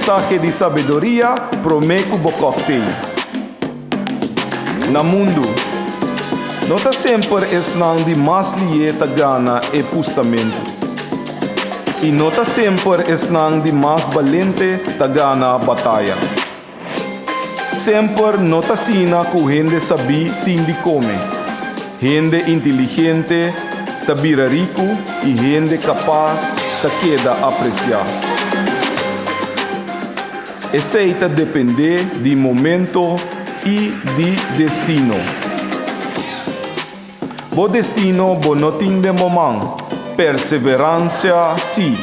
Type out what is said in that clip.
mensaje de sabedoria prometo bo cocktail. Na mundo, nota sempre esnang di mas lieta gana e pustamento. E nota sempre esnang di mas valente tagana batalha. Sempre nota sina ku gente sabi tindi come. Gente inteligente tabira rico e gente capaz ta queda apreciar. Aceita depender de momento e de destino. Bo destino bo não tem de momento, perseverança sim.